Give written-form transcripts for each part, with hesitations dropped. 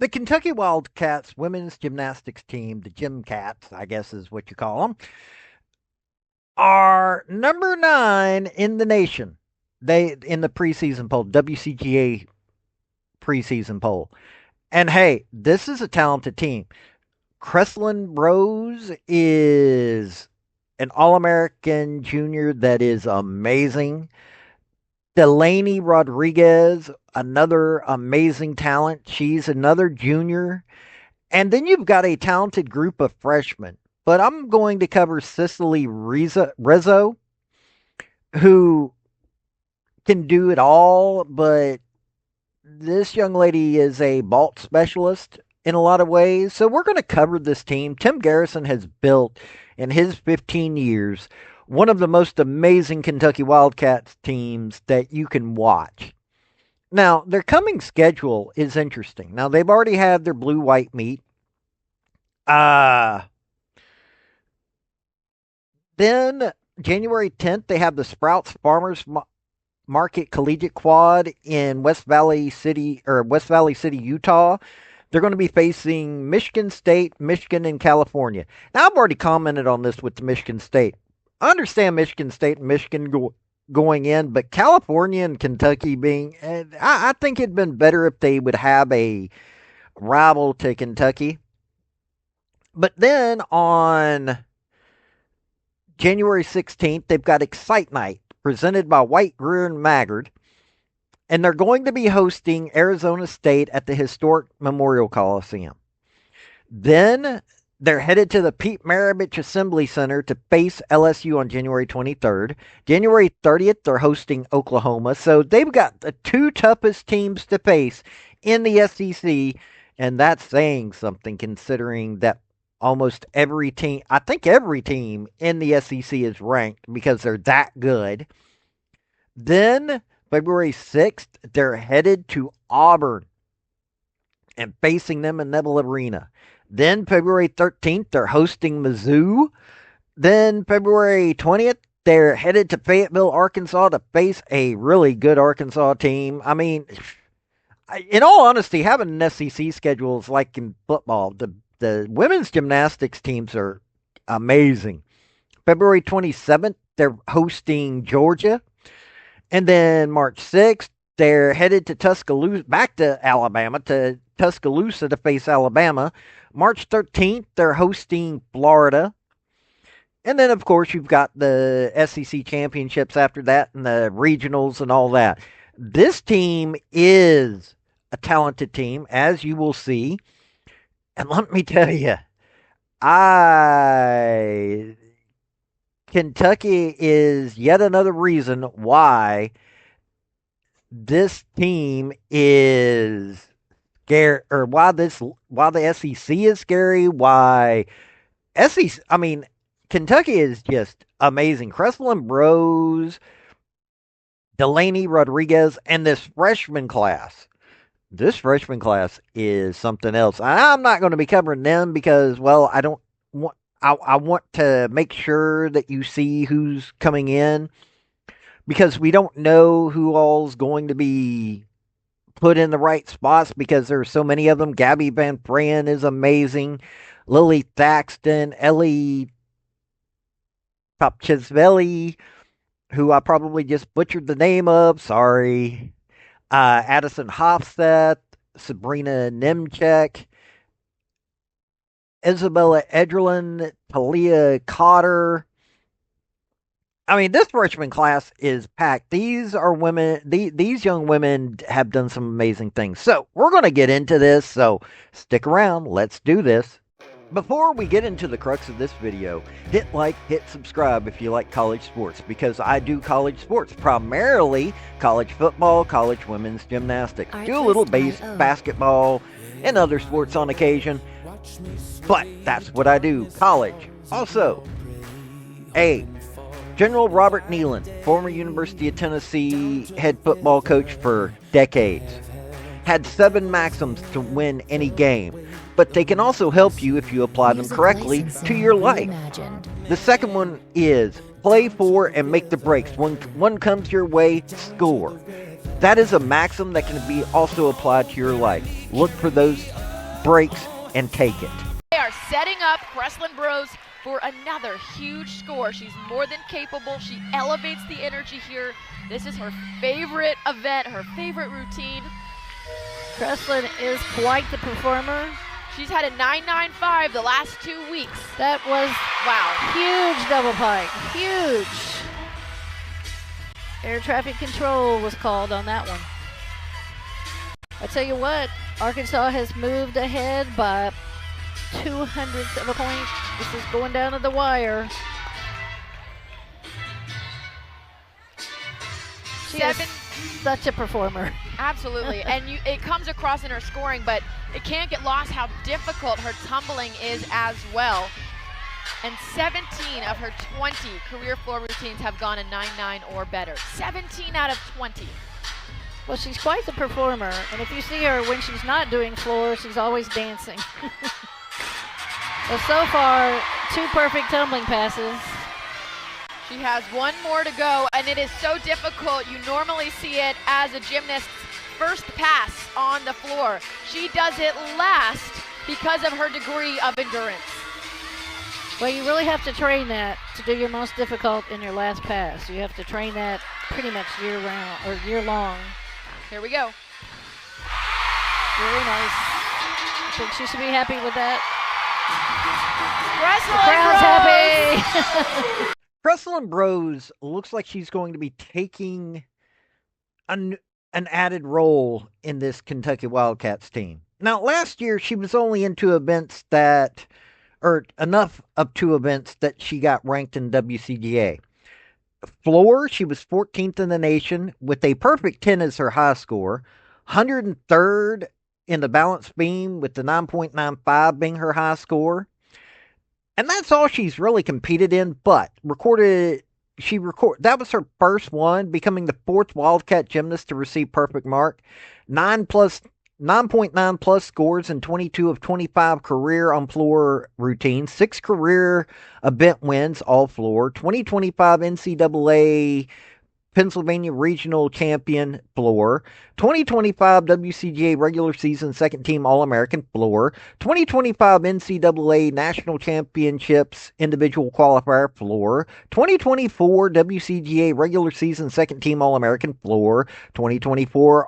The Kentucky Wildcats women's gymnastics team, the Gymcats, I guess is what you call them, are number 9 in the nation. They in the preseason poll, WCGA preseason poll. And hey, this is a talented team. Kreslin Rose is an All-American junior that is amazing. Delaney Rodriguez, another amazing talent. She's another junior. And then you've got a talented group of freshmen. But I'm going to cover Cicely Rizzo, who can do it all, but this young lady is a vault specialist in a lot of ways. So we're going to cover this team. Tim Garrison has built, in his 15 years, one of the most amazing Kentucky Wildcats teams that you can watch. Now, their coming schedule is interesting. Now, they've already had their blue-white meet. Then January 10th, they have the Sprouts Farmers Market Collegiate Quad in West Valley City, Utah. They're going to be facing Michigan State, Michigan, and California. Now, I've already commented on this with the Michigan State. I understand Michigan State and Michigan going in, but California and Kentucky being, I think it'd been better if they would have a rival to Kentucky. But then on January 16th, they've got Excite Night presented by White, Greer, and Maggard. And they're going to be hosting Arizona State at the historic Memorial Coliseum. Then they're headed to the Pete Maravich Assembly Center to face LSU on January 23rd. January 30th, they're hosting Oklahoma. So they've got the two toughest teams to face in the SEC. And that's saying something considering that almost every team, I think every team in the SEC is ranked because they're that good. Then February 6th, they're headed to Auburn and facing them in Neville Arena. Then February 13th, they're hosting Mizzou. Then February 20th, they're headed to Fayetteville, Arkansas to face a really good Arkansas team. I mean, in all honesty, having an SEC schedule is like in football. The women's gymnastics teams are amazing. February 27th, they're hosting Georgia. And then March 6th, they're headed to Tuscaloosa, back to Alabama, to Tuscaloosa to face Alabama. March 13th, they're hosting Florida. And then, of course, you've got the SEC championships after that and the regionals and all that. This team is a talented team, as you will see. And let me tell you, Kentucky is yet another reason why this team is scary, or why the SEC is scary, why Kentucky is just amazing. Kreslin Rose, Delaney Rodriguez, and this freshman class. This freshman class is something else. I'm not going to be covering them because, well, I want to make sure that you see who's coming in because we don't know who all's going to be put in the right spots because there's so many of them. Gabby Van Fran is amazing. Lily Thaxton, Ellie Popchesveli, who I probably just butchered the name of. Sorry. Addison Hofseth, Sabrina Nemchek, Isabella Edgerlin, Talia Cotter. I mean, this freshman class is packed. These are women. These young women have done some amazing things. So we're going to get into this. So stick around. Let's do this. Before we get into the crux of this video, hit like, hit subscribe if you like college sports, because I do college sports, primarily college football, college women's gymnastics. Do a little basketball and other sports on occasion, but that's what I do, college. Also, General Robert Neyland, former University of Tennessee head football coach for decades, had 7 maxims to win any game, but they can also help you if you apply them correctly to your life. The second one is play for and make the breaks. When one comes your way, score. That is a maxim that can be also applied to your life. Look for those brakes, and take it. They are setting up Kreslin Bros for another huge score. She's more than capable. She elevates the energy here. This is her favorite event, her favorite routine. Kreslin is quite the performer. She's had a 9.95 the last 2 weeks. That was, wow, huge double pike, huge. Air traffic control was called on that one. I tell you what, Arkansas has moved ahead by 0.02 of a point. This is going down to the wire. She is such a performer. Absolutely, and it comes across in her scoring, but it can't get lost how difficult her tumbling is as well. And 17 of her 20 career floor routines have gone a 9.9 or better. 17 out of 20. Well, she's quite the performer, and if you see her when she's not doing floor, she's always dancing. Well, so far, 2 perfect tumbling passes. She has 1 more to go, and it is so difficult. You normally see it as a gymnast's first pass on the floor. She does it last because of her degree of endurance. Well, you really have to train that to do your most difficult in your last pass. You have to train that pretty much year-round or year-long. Here we go. Very nice. I think she should be happy with that. Kreslin Crowd's happy. Kreslin Bros looks like she's going to be taking an added role in this Kentucky Wildcats team. Now, last year she was only in 2 events that, or enough of 2 events that she got ranked in WCGA. Floor, she was 14th in the nation with a perfect 10 as her high score. 103rd in the balance beam with the 9.95 being her high score. And that's all she's really competed in, but that was her first one, becoming the 4th Wildcat gymnast to receive perfect mark. 9.9 plus scores in 22 of 25 career on floor routines, 6 career event wins, all floor, 2025 NCAA Pennsylvania Regional Champion floor, 2025 WCGA regular season second team All-American floor, 2025 NCAA National Championships individual qualifier floor, 2024 WCGA regular season second team All-American floor, 2024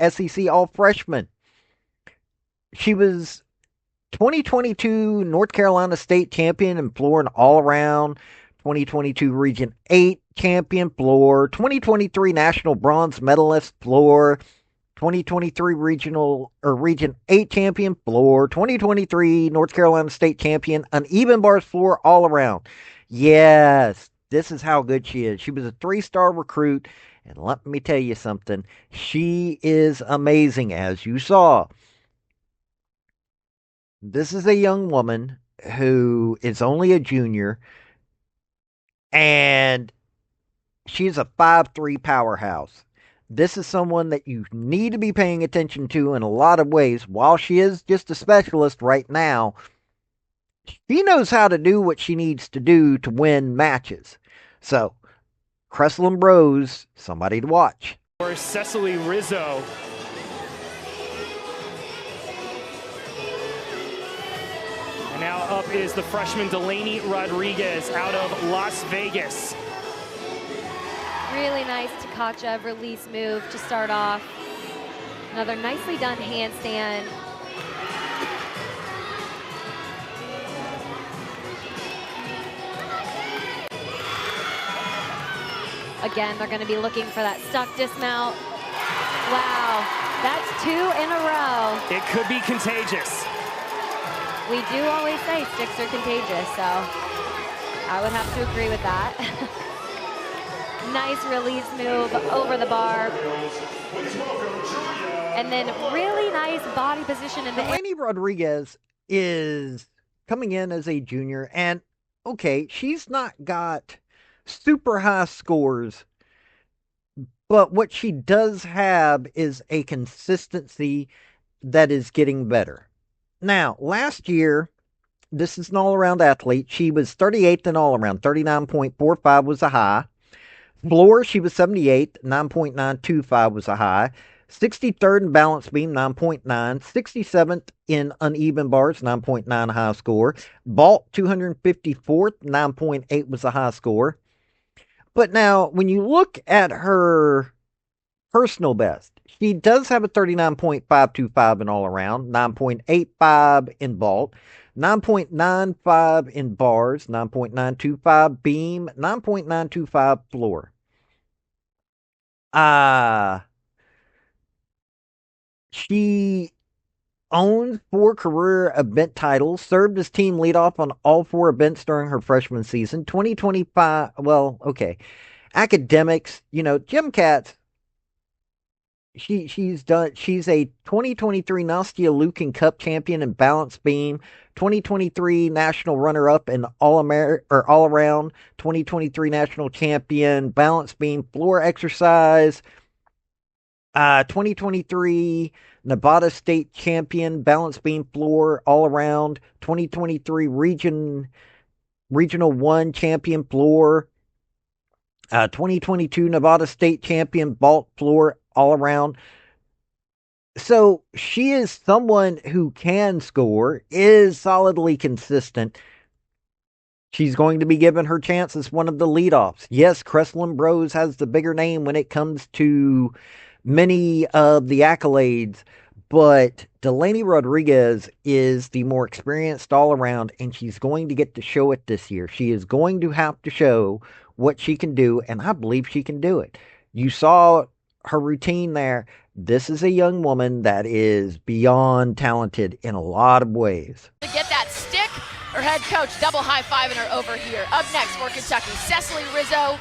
SEC All Freshman. She was 2022 North Carolina State Champion in floor and all around, 2022 Region 8 Champion floor, 2023 National Bronze Medalist floor, 2023 Region 8 Champion floor, 2023 North Carolina State Champion, uneven bars floor all around. Yes, this is how good she is. She was a 3-star recruit, and let me tell you something. She is amazing, as you saw. This is a young woman who is only a junior, and she's a 5'3" powerhouse. This is someone that you need to be paying attention to in a lot of ways. While she is just a specialist right now, she knows how to do what she needs to do to win matches. So, Kreslin Bros, somebody to watch. Or Cecily Rizzo. And now up is the freshman Delaney Rodriguez out of Las Vegas. Really nice Takacha release move to start off. Another nicely done handstand. Again, they're going to be looking for that stuck dismount. Wow, that's 2 in a row. It could be contagious. We do always say sticks are contagious, so I would have to agree with that. Nice release move over the bar. And then really nice body position. Delaney Rodriguez is coming in as a junior, and okay, she's not got super high scores, but what she does have is a consistency that is getting better. Now, last year, this is an all-around athlete. She was 38th in all-around. 39.45 was a high. Floor, she was 78th. 9.925 was a high. 63rd in balance beam, 9.9. 67th in uneven bars, 9.9 high score. Vault, 254th, 9.8 was the high score. But now, when you look at her personal best, she does have a 39.525 in all around, 9.85 in vault, 9.95 in bars, 9.925 beam, 9.925 floor. She owns 4 career event titles, served as team leadoff on all 4 events during her freshman season. 2025, well, okay. Academics, Gymcats, she's a 2023 Nastia Lukin Cup champion in balance beam, 2023 national runner up in all around, 2023 national champion balance beam floor exercise, 2023 Nevada State champion balance beam floor all around, 2023 regional 1 champion floor, 2022 Nevada State champion vault floor all around. So she is someone who can score, is solidly consistent. She's going to be given her chance as one of the leadoffs. Yes, Kreslin Bros has the bigger name when it comes to many of the accolades, but Delaney Rodriguez is the more experienced all around, and she's going to get to show it this year. She is going to have to show what she can do, and I believe she can do it. You saw her routine there. This is a young woman that is beyond talented in a lot of ways. To get that stick, her head coach double high-fiving her over here. Up next for Kentucky, Cecily Rizzo.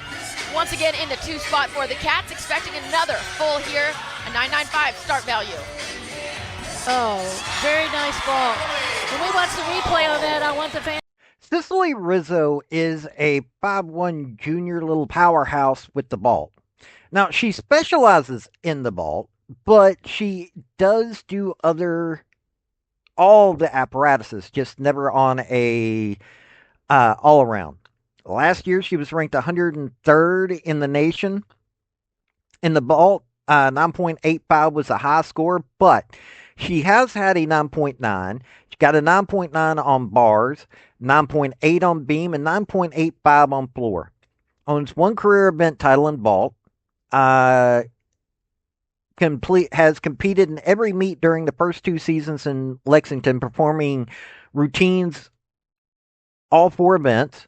Once again in the 2 spot for the Cats, expecting another full here, a 995 start value. Oh, very nice ball. When we watch the replay on that, I want the fans. Cecily Rizzo is a 5'1" junior little powerhouse with the ball. Now, she specializes in the ball, but she does do all the apparatuses, just never on a all around. Last year, she was ranked 103rd in the nation in the ball. 9.85 was a high score, but she has had a 9.9. She got a 9.9 on bars, 9.8 on beam, and 9.85 on floor. Owns 1 career event title in vault. Has competed in every meet during the first 2 seasons in Lexington, performing routines all 4 events.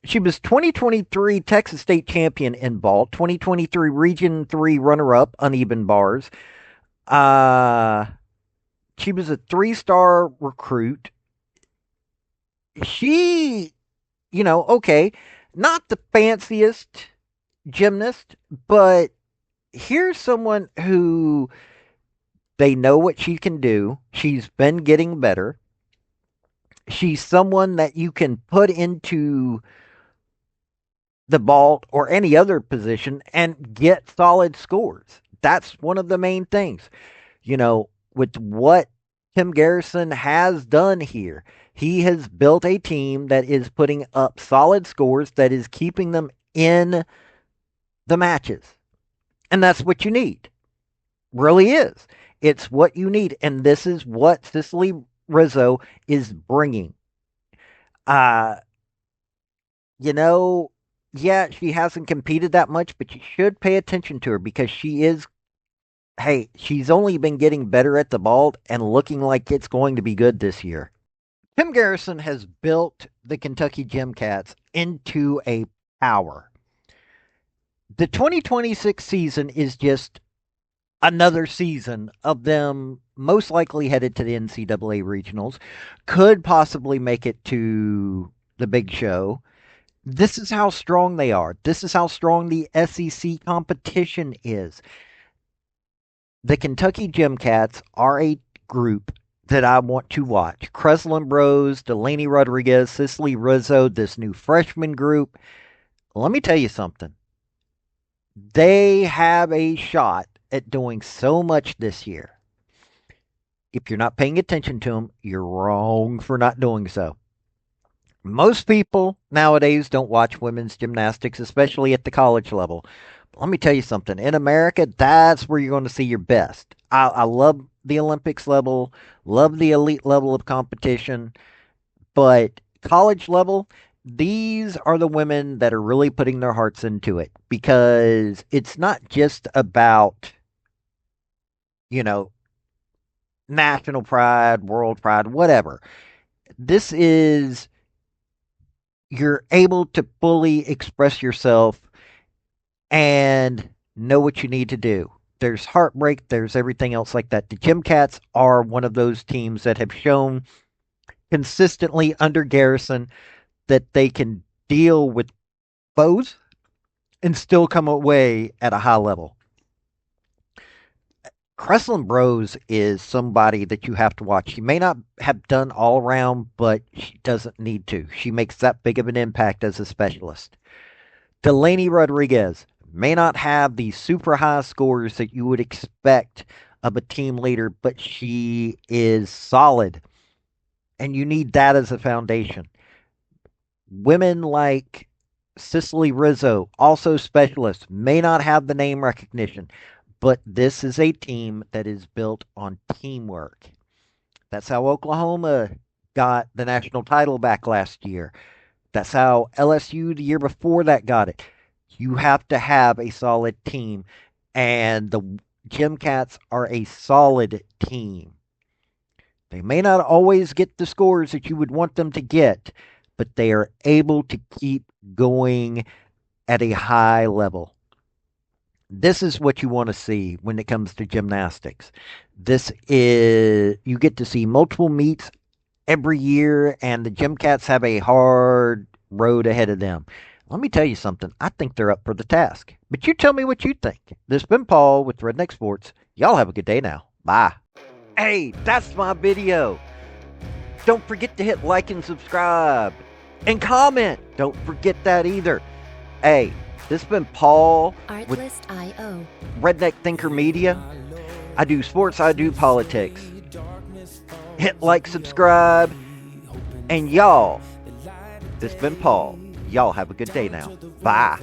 She was 2023 Texas State champion in vault, 2023 Region 3 runner-up, uneven bars. She was a 3-star recruit. She, okay, not the fanciest gymnast, but here's someone who they know what she can do. She's been getting better. She's someone that you can put into the vault or any other position and get solid scores. That's one of the main things. With what Tim Garrison has done here, he has built a team that is putting up solid scores, that is keeping them in the matches. And that's what you need. Really is. It's what you need. And this is what Cecily Rizzo is bringing. Yeah, she hasn't competed that much, but you should pay attention to her because she's only been getting better at the ball and looking like it's going to be good this year. Tim Garrison has built the Kentucky Gymcats into a power. The 2026 season is just another season of them most likely headed to the NCAA regionals, could possibly make it to the big show. This is how strong they are. This is how strong the SEC competition is. The Kentucky Gymcats are a group that I want to watch. Kreslin Bros, Delaney Rodriguez, Cecily Rizzo, this new freshman group. Let me tell you something. They have a shot at doing so much this year. If you're not paying attention to them, you're wrong for not doing so. Most people nowadays don't watch women's gymnastics, especially at the college level. let me tell you something. In America, that's where you're going to see your best. I love the Olympics level, love the elite level of competition, but college level, these are the women that are really putting their hearts into it because it's not just about, you know, national pride, world pride, whatever. This is you're able to fully express yourself and know what you need to do. There's heartbreak, there's everything else like that. The Gymcats are one of those teams that have shown consistently under Garrison that they can deal with both and still come away at a high level. Kreslin Bros is somebody that you have to watch. She may not have done all around, but she doesn't need to. She makes that big of an impact as a specialist. Delaney Rodriguez may not have the super high scores that you would expect of a team leader, but she is solid. And you need that as a foundation. Women like Cicely Rizzo, also specialists, may not have the name recognition, but this is a team that is built on teamwork. That's how Oklahoma got the national title back last year. That's how LSU the year before that got it. You have to have a solid team, and the Gymcats are a solid team. They may not always get the scores that you would want them to get, but they are able to keep going at a high level. This is what you want to see when it comes to gymnastics. You get to see multiple meets every year, and the Gymcats have a hard road ahead of them. Let me tell you something. I think they're up for the task. But you tell me what you think. This has been Paul with Redneck Sports. Y'all have a good day now. Bye. Hey, that's my video. Don't forget to hit like and subscribe. And comment. Don't forget that either. Hey, this has been Paul with Artlist.io. Redneck Thinker Media. I do sports, I do politics. Hit like, subscribe, and y'all, this has been Paul. Y'all have a good day now. Bye.